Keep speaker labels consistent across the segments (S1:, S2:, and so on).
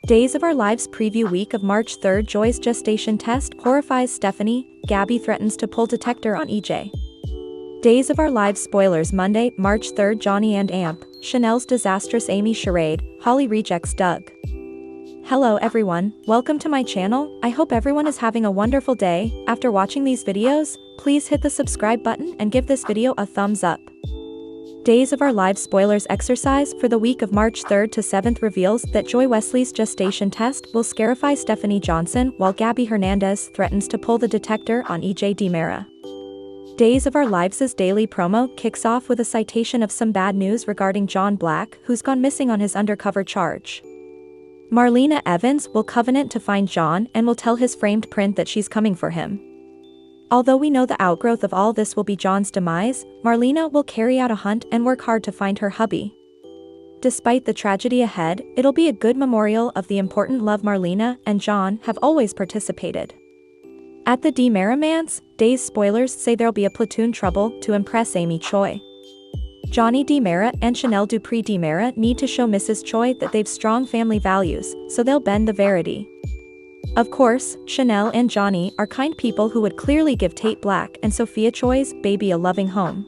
S1: Days of Our Lives preview week of March 3rd. Joy's gestation test horrifies Stephanie, Gabby threatens to pull detector on EJ. Days of Our Lives spoilers Monday, March 3rd. Johnny and Amp, Chanel's disastrous Amy charade, Holly rejects Doug. Hello everyone, welcome to my channel. I hope everyone is having a wonderful day. After watching these videos, please hit the subscribe button and give this video a thumbs up. Days of Our Lives spoilers exercise for the week of March 3rd to 7th reveals that Joy Wesley's gestation test will scarify Stephanie Johnson while Gabby Hernandez threatens to pull the detector on EJ DiMera. Days of Our Lives' daily promo kicks off with a citation of some bad news regarding John Black, who's gone missing on his undercover charge. Marlena Evans will covenant to find John and will tell his framed print that she's coming for him. Although we know the outgrowth of all this will be John's demise, Marlena will carry out a hunt and work hard to find her hubby. Despite the tragedy ahead, it'll be a good memorial of the important love Marlena and John have always participated. At the DiMera Manse, Days spoilers say there'll be a platoon trouble to impress Amy Choi. Johnny DiMera and Chanel Dupree DiMera need to show Mrs. Choi that they've strong family values, so they'll bend the verity. Of course, Chanel and Johnny are kind people who would clearly give Tate Black and Sophia Choi's baby a loving home.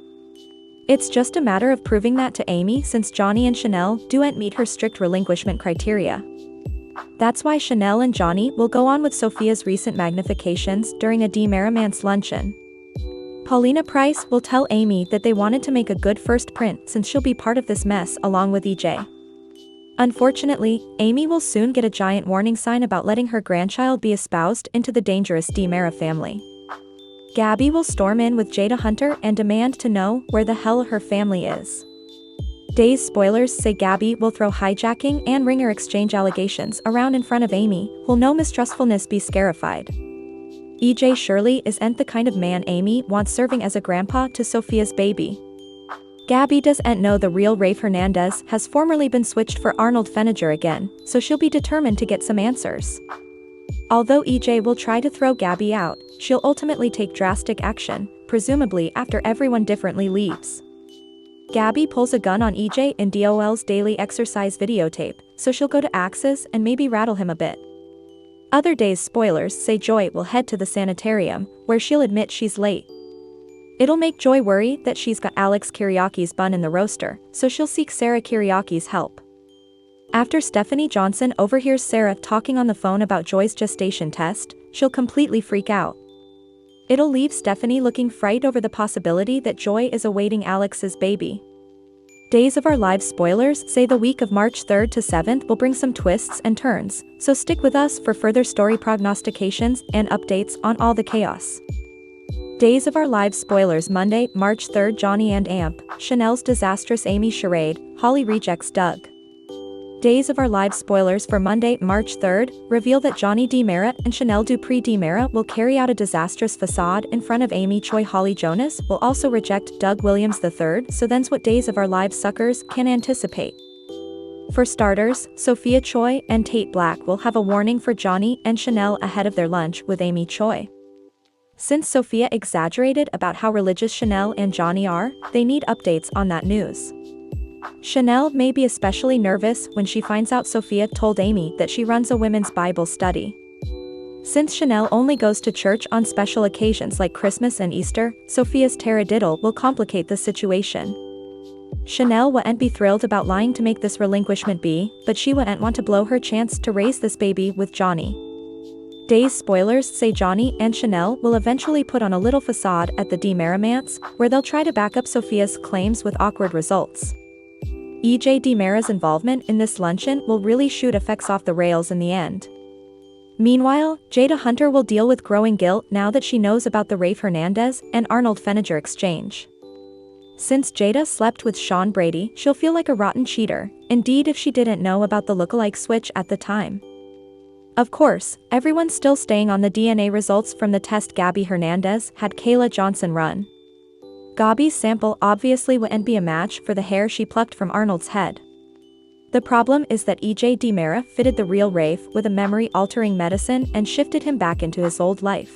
S1: It's just a matter of proving that to Amy since Johnny and Chanel don't meet her strict relinquishment criteria. That's why Chanel and Johnny will go on with Sophia's recent magnifications during a DiMera Manse luncheon. Paulina Price will tell Amy that they wanted to make a good first print since she'll be part of this mess along with EJ. Unfortunately, Amy will soon get a giant warning sign about letting her grandchild be espoused into the dangerous DiMera family. Gabby will storm in with Jada Hunter and demand to know where the hell her family is. Days spoilers say Gabby will throw hijacking and ringer exchange allegations around in front of Amy, who'll know mistrustfulness be scarified. EJ Shirley isn't the kind of man Amy wants serving as a grandpa to Sophia's baby. Gabby doesn't know the real Rafe Hernandez has formerly been switched for Arnold Feniger again, so she'll be determined to get some answers. Although EJ will try to throw Gabby out, she'll ultimately take drastic action, presumably after everyone differently leaves. Gabby pulls a gun on EJ in DOL's daily exercise videotape, so she'll go to Axe's and maybe rattle him a bit. Other Days spoilers say Joy will head to the sanitarium, where she'll admit she's late. It'll make Joy worry that she's got Alex Kiriaki's bun in the roaster, so she'll seek Sarah Kiriaki's help. After Stephanie Johnson overhears Sarah talking on the phone about Joy's gestation test, she'll completely freak out. It'll leave Stephanie looking frightened over the possibility that Joy is awaiting Alex's baby. Days of Our Lives spoilers say the week of March 3rd to 7th will bring some twists and turns, so stick with us for further story prognostications and updates on all the chaos. Days of Our Lives spoilers Monday, March 3rd. Johnny and Amp, Chanel's disastrous Amy charade, Holly rejects Doug. Days of Our Lives spoilers for Monday, March 3rd, reveal that Johnny DiMera and Chanel Dupree DiMera will carry out a disastrous facade in front of Amy Choi. Holly Jonas will also reject Doug Williams III, so that's what Days of Our Lives suckers can anticipate. For starters, Sophia Choi and Tate Black will have a warning for Johnny and Chanel ahead of their lunch with Amy Choi. Since Sophia exaggerated about how religious Chanel and Johnny are, they need updates on that news. Chanel may be especially nervous when she finds out Sophia told Amy that she runs a women's Bible study. Since Chanel only goes to church on special occasions like Christmas and Easter, Sophia's taradiddle will complicate the situation. Chanel wouldn't be thrilled about lying to make this relinquishment be, but she wouldn't want to blow her chance to raise this baby with Johnny. Days spoilers say Johnny and Chanel will eventually put on a little facade at the DiMera Manse, where they'll try to back up Sophia's claims with awkward results. EJ DiMera's involvement in this luncheon will really shoot effects off the rails in the end. Meanwhile, Jada Hunter will deal with growing guilt now that she knows about the Rafe Hernandez and Arnold Feniger exchange. Since Jada slept with Sean Brady, she'll feel like a rotten cheater, indeed if she didn't know about the lookalike switch at the time. Of course, everyone's still staying on the DNA results from the test Gabby Hernandez had Kayla Johnson run. Gabby's sample obviously wouldn't be a match for the hair she plucked from Arnold's head. The problem is that EJ DiMera fitted the real Rafe with a memory-altering medicine and shifted him back into his old life.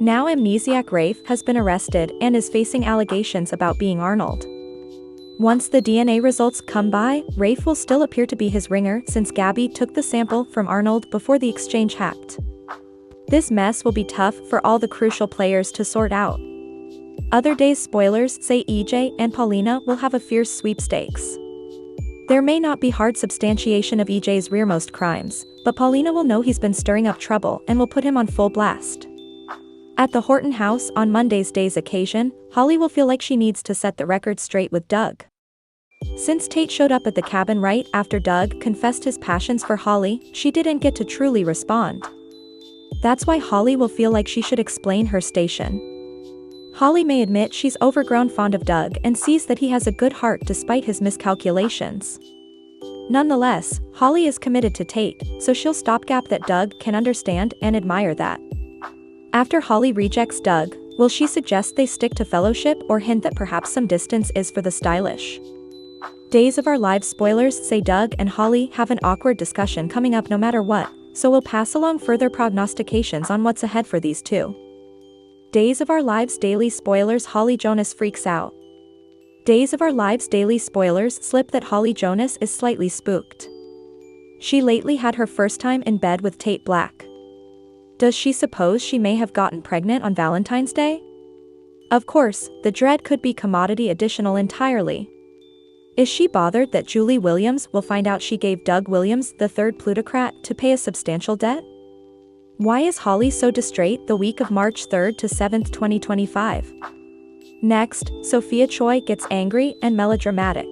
S1: Now amnesiac Rafe has been arrested and is facing allegations about being Arnold. Once the DNA results come by, Rafe will still appear to be his ringer since Gabby took the sample from Arnold before the exchange happened. This mess will be tough for all the crucial players to sort out. Other days spoilers say EJ and Paulina will have a fierce sweepstakes. There may not be hard substantiation of EJ's rearmost crimes, but Paulina will know he's been stirring up trouble and will put him on full blast. At the Horton house on Monday's day's occasion, Holly will feel like she needs to set the record straight with Doug. Since Tate showed up at the cabin right after Doug confessed his passions for Holly, she didn't get to truly respond. That's why Holly will feel like she should explain her station. Holly may admit she's overgrown fond of Doug and sees that he has a good heart despite his miscalculations. Nonetheless, Holly is committed to Tate, so she'll stopgap that Doug can understand and admire that. After Holly rejects Doug, will she suggest they stick to fellowship or hint that perhaps some distance is for the stylish? Days of Our Lives spoilers say Doug and Holly have an awkward discussion coming up no matter what, so we'll pass along further prognostications on what's ahead for these two. Days of Our Lives daily spoilers Holly Jonas freaks out. Days of Our Lives daily spoilers slip that Holly Jonas is slightly spooked. She lately had her first time in bed with Tate Black. Does she suppose she may have gotten pregnant on Valentine's Day? Of course, the dread could be commodity additional entirely. Is she bothered that Julie Williams will find out she gave Doug Williams III plutocrat to pay a substantial debt? Why is Holly so distrait the week of March 3rd to 7th, 2025? Next, Sophia Choi gets angry and melodramatic.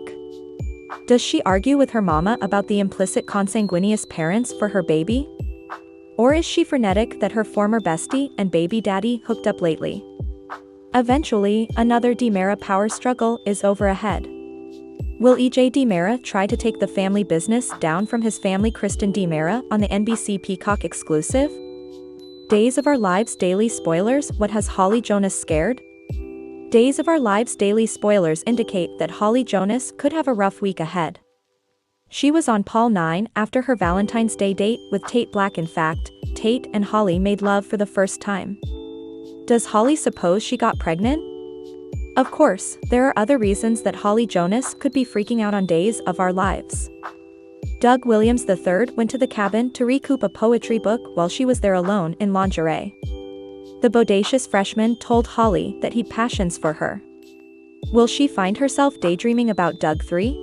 S1: Does she argue with her mama about the implicit consanguineous parents for her baby? Or is she frenetic that her former bestie and baby daddy hooked up lately? Eventually, another DiMera power struggle is over ahead. Will EJ DiMera try to take the family business down from his family Kristen DiMera on the NBC Peacock exclusive? Days of Our Lives daily spoilers what has Holly Jonas scared? Days of Our Lives daily spoilers indicate that Holly Jonas could have a rough week ahead. She was on Pall 9 after her Valentine's Day date with Tate Black. In fact, Tate and Holly made love for the first time. Does Holly suppose she got pregnant? Of course, there are other reasons that Holly Jonas could be freaking out on Days of Our Lives. Doug Williams III went to the cabin to recoup a poetry book while she was there alone in lingerie. The bodacious freshman told Holly that he'd passions for her. Will she find herself daydreaming about Doug III?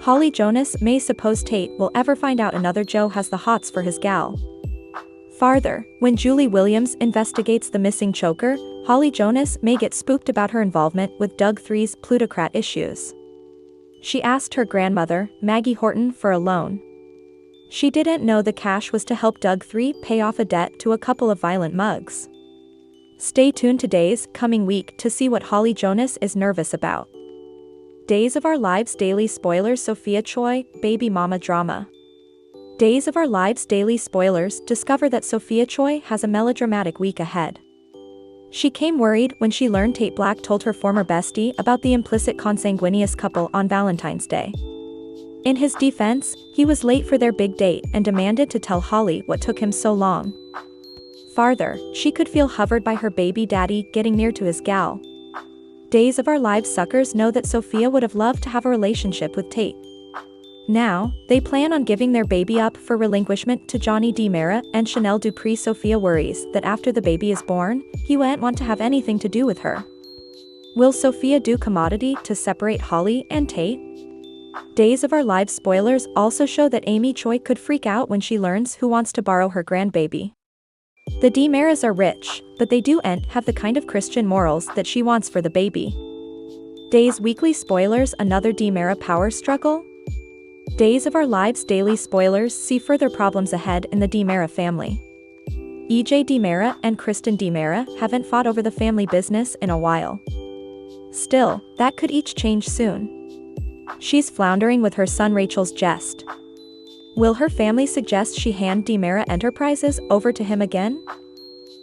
S1: Holly Jonas may suppose Tate will ever find out another Joe has the hots for his gal. Farther, when Julie Williams investigates the missing choker, Holly Jonas may get spooked about her involvement with Doug III's plutocrat issues. She asked her grandmother, Maggie Horton, for a loan. She didn't know the cash was to help Doug III pay off a debt to a couple of violent mugs. Stay tuned to Days coming week to see what Holly Jonas is nervous about. Days of Our Lives daily spoilers Sophia Choi, baby mama drama. Days of Our Lives daily spoilers discover that Sophia Choi has a melodramatic week ahead. She came worried when she learned Tate Black told her former bestie about the implicit consanguineous couple on Valentine's Day. In his defense, he was late for their big date and demanded to tell Holly what took him so long. Farther, she could feel hovered by her baby daddy getting near to his gal. Days of Our Lives suckers know that Sophia would have loved to have a relationship with Tate. Now, they plan on giving their baby up for relinquishment to Johnny DiMera and Chanel Dupree. Sophia worries that after the baby is born, he won't want to have anything to do with her. Will Sophia do commodity to separate Holly and Tate? Days of Our Lives spoilers also show that Amy Choi could freak out when she learns who wants to borrow her grandbaby. The DiMeras are rich, but they don't have the kind of Christian morals that she wants for the baby. Days weekly spoilers another DiMera power struggle? Days of Our Lives daily spoilers see further problems ahead in the DiMera family. EJ DiMera and Kristen DiMera haven't fought over the family business in a while. Still, that could each change soon. She's floundering with her son Rachel's jest. Will her family suggest she hand DiMera Enterprises over to him again?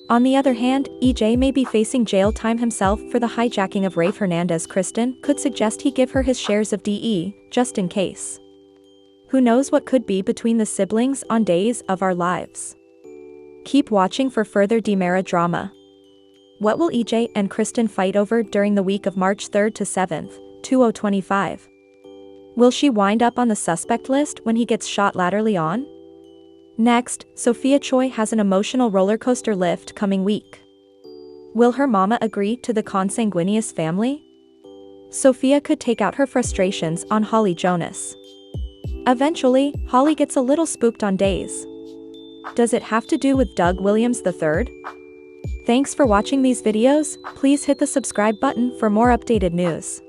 S1: On the other hand, EJ may be facing jail time himself for the hijacking of Rafe Hernandez. Kristen could suggest he give her his shares of DE, just in case. Who knows what could be between the siblings on Days of Our Lives. Keep watching for further DiMera drama. What will EJ and Kristen fight over during the week of March 3rd to 7th, 2025. Will she wind up on the suspect list when he gets shot laterally on? Next, Sophia Choi has an emotional rollercoaster lift coming week. Will her mama agree to the consanguineous family? Sophia could take out her frustrations on Holly Jonas. Eventually, Holly gets a little spooked on Days. Does it have to do with Doug Williams III? Thanks for watching these videos. Please hit the subscribe button for more updated news.